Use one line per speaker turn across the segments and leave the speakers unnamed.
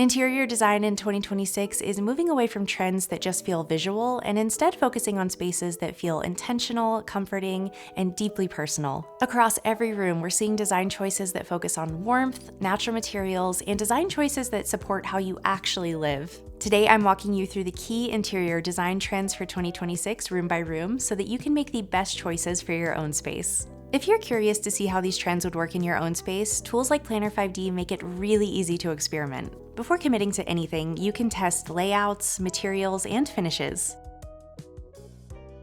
Interior design in 2026 is moving away from trends that just feel visual and instead focusing on spaces that feel intentional, comforting, and deeply personal. Across every room, we're seeing design choices that focus on warmth, natural materials, and design choices that support how you actually live. Today, I'm walking you through the key interior design trends for 2026 room by room so that you can make the best choices for your own space. If you're curious to see how these trends would work in your own space, tools like Planner 5D make it really easy to experiment. Before committing to anything, you can test layouts, materials, and finishes.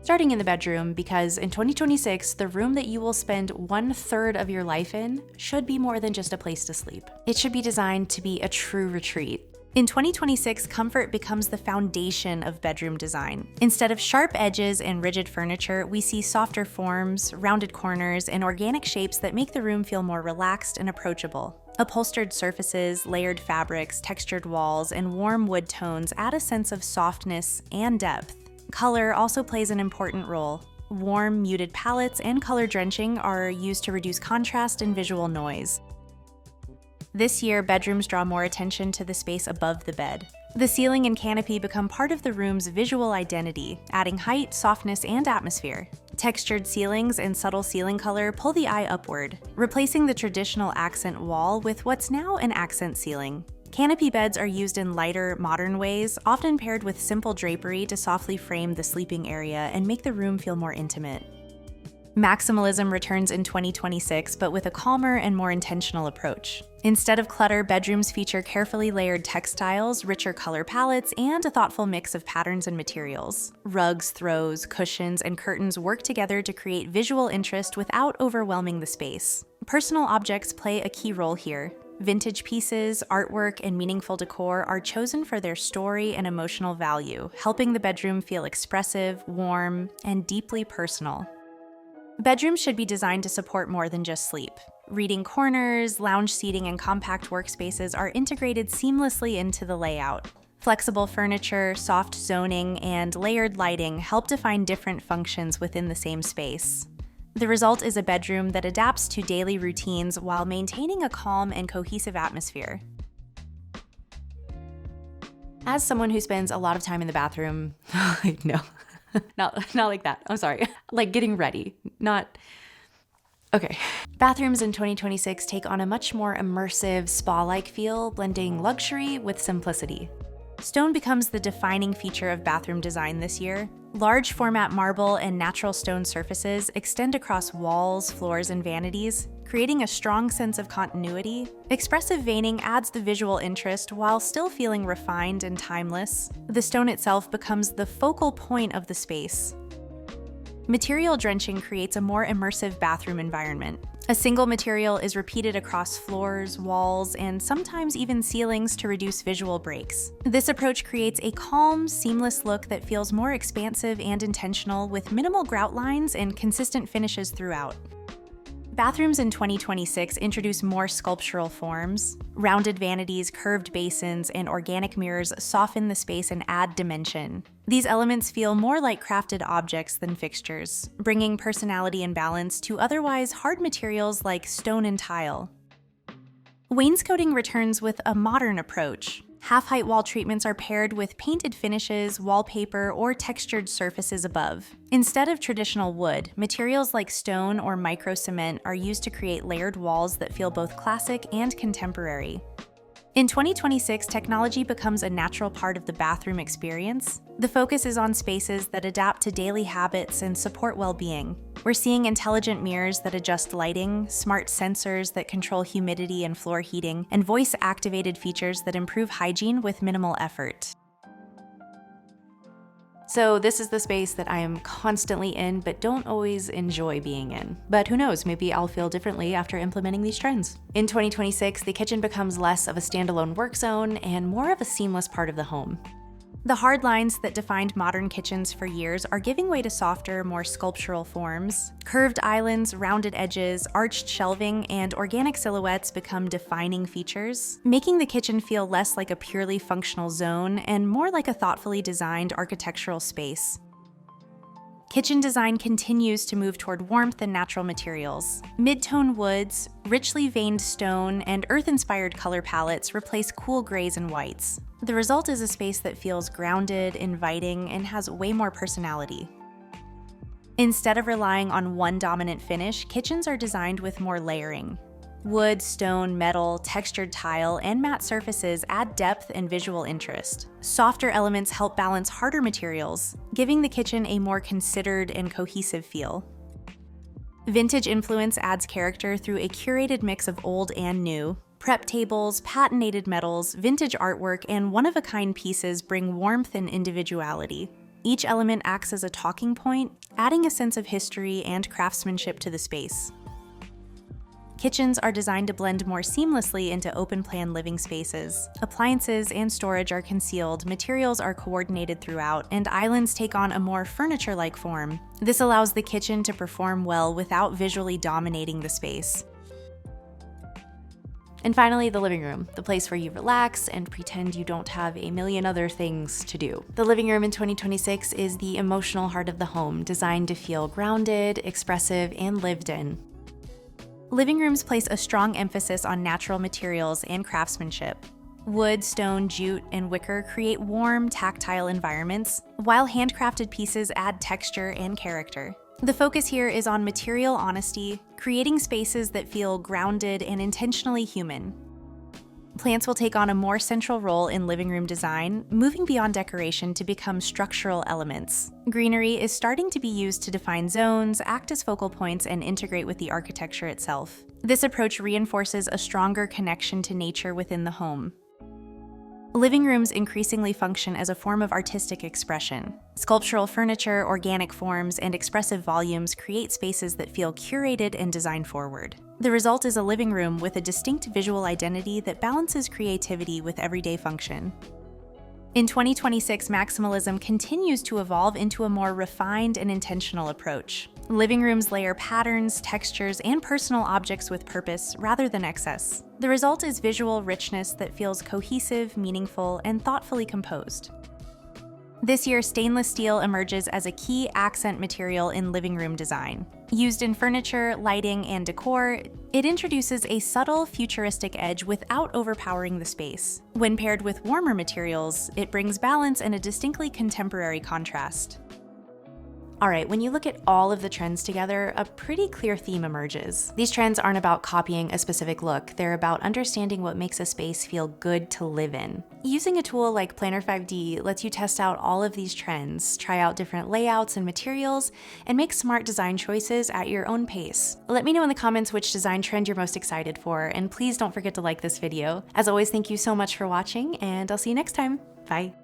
Starting in the bedroom, because in 2026, the room that you will spend 1/3 of your life in should be more than just a place to sleep. It should be designed to be a true retreat. In 2026, comfort becomes the foundation of bedroom design. Instead of sharp edges and rigid furniture, we see softer forms, rounded corners, and organic shapes that make the room feel more relaxed and approachable. Upholstered surfaces, layered fabrics, textured walls, and warm wood tones add a sense of softness and depth. Color also plays an important role. Warm, muted palettes and color drenching are used to reduce contrast and visual noise. This year, bedrooms draw more attention to the space above the bed. The ceiling and canopy become part of the room's visual identity, adding height, softness, and atmosphere. Textured ceilings and subtle ceiling color pull the eye upward, replacing the traditional accent wall with what's now an accent ceiling. Canopy beds are used in lighter, modern ways, often paired with simple drapery to softly frame the sleeping area and make the room feel more intimate. Maximalism returns in 2026, but with a calmer and more intentional approach. Instead of clutter, bedrooms feature carefully layered textiles, richer color palettes, and a thoughtful mix of patterns and materials. Rugs, throws, cushions, and curtains work together to create visual interest without overwhelming the space. Personal objects play a key role here. Vintage pieces, artwork, and meaningful decor are chosen for their story and emotional value, helping the bedroom feel expressive, warm, and deeply personal. Bedrooms should be designed to support more than just sleep. Reading corners, lounge seating, and compact workspaces are integrated seamlessly into the layout. Flexible furniture, soft zoning, and layered lighting help define different functions within the same space. The result is a bedroom that adapts to daily routines while maintaining a calm and cohesive atmosphere. As someone who spends a lot of time in the bathroom, no. Not like that. I'm sorry. Like getting ready, not... Okay. Bathrooms in 2026 take on a much more immersive, spa-like feel, blending luxury with simplicity. Stone becomes the defining feature of bathroom design this year. Large format marble and natural stone surfaces extend across walls, floors, and vanities, creating a strong sense of continuity. Expressive veining adds the visual interest while still feeling refined and timeless. The stone itself becomes the focal point of the space. Material drenching creates a more immersive bathroom environment. A single material is repeated across floors, walls, and sometimes even ceilings to reduce visual breaks. This approach creates a calm, seamless look that feels more expansive and intentional, with minimal grout lines and consistent finishes throughout. Bathrooms in 2026 introduce more sculptural forms. Rounded vanities, curved basins, and organic mirrors soften the space and add dimension. These elements feel more like crafted objects than fixtures, bringing personality and balance to otherwise hard materials like stone and tile. Wainscoting returns with a modern approach. Half-height wall treatments are paired with painted finishes, wallpaper, or textured surfaces above. Instead of traditional wood, materials like stone or micro cement are used to create layered walls that feel both classic and contemporary. In 2026, technology becomes a natural part of the bathroom experience. The focus is on spaces that adapt to daily habits and support well-being. We're seeing intelligent mirrors that adjust lighting, smart sensors that control humidity and floor heating, and voice-activated features that improve hygiene with minimal effort. So this is the space that I am constantly in, but don't always enjoy being in. But who knows, maybe I'll feel differently after implementing these trends. In 2026, the kitchen becomes less of a standalone work zone and more of a seamless part of the home. The hard lines that defined modern kitchens for years are giving way to softer, more sculptural forms. Curved islands, rounded edges, arched shelving, and organic silhouettes become defining features, making the kitchen feel less like a purely functional zone and more like a thoughtfully designed architectural space. Kitchen design continues to move toward warmth and natural materials. Mid-tone woods, richly veined stone, and earth-inspired color palettes replace cool grays and whites. The result is a space that feels grounded, inviting, and has way more personality. Instead of relying on one dominant finish, kitchens are designed with more layering. Wood, stone, metal, textured tile, and matte surfaces add depth and visual interest. Softer elements help balance harder materials, giving the kitchen a more considered and cohesive feel. Vintage influence adds character through a curated mix of old and new. Prep tables, patinated metals, vintage artwork, and one-of-a-kind pieces bring warmth and individuality. Each element acts as a talking point, adding a sense of history and craftsmanship to the space. Kitchens are designed to blend more seamlessly into open-plan living spaces. Appliances and storage are concealed, materials are coordinated throughout, and islands take on a more furniture-like form. This allows the kitchen to perform well without visually dominating the space. And finally, the living room, the place where you relax and pretend you don't have a million other things to do. The living room in 2026 is the emotional heart of the home, designed to feel grounded, expressive, and lived in. Living rooms place a strong emphasis on natural materials and craftsmanship. Wood, stone, jute, and wicker create warm, tactile environments, while handcrafted pieces add texture and character. The focus here is on material honesty, creating spaces that feel grounded and intentionally human. Plants will take on a more central role in living room design, moving beyond decoration to become structural elements. Greenery is starting to be used to define zones, act as focal points, and integrate with the architecture itself. This approach reinforces a stronger connection to nature within the home. Living rooms increasingly function as a form of artistic expression. Sculptural furniture, organic forms, and expressive volumes create spaces that feel curated and design-forward. The result is a living room with a distinct visual identity that balances creativity with everyday function. In 2026, maximalism continues to evolve into a more refined and intentional approach. Living rooms layer patterns, textures, and personal objects with purpose rather than excess. The result is visual richness that feels cohesive, meaningful, and thoughtfully composed. This year, stainless steel emerges as a key accent material in living room design. Used in furniture, lighting, and decor, it introduces a subtle, futuristic edge without overpowering the space. When paired with warmer materials, it brings balance and a distinctly contemporary contrast. All right, when you look at all of the trends together, a pretty clear theme emerges. These trends aren't about copying a specific look, they're about understanding what makes a space feel good to live in. Using a tool like Planner 5D lets you test out all of these trends, try out different layouts and materials, and make smart design choices at your own pace. Let me know in the comments which design trend you're most excited for, and please don't forget to like this video. As always, thank you so much for watching, and I'll see you next time. Bye.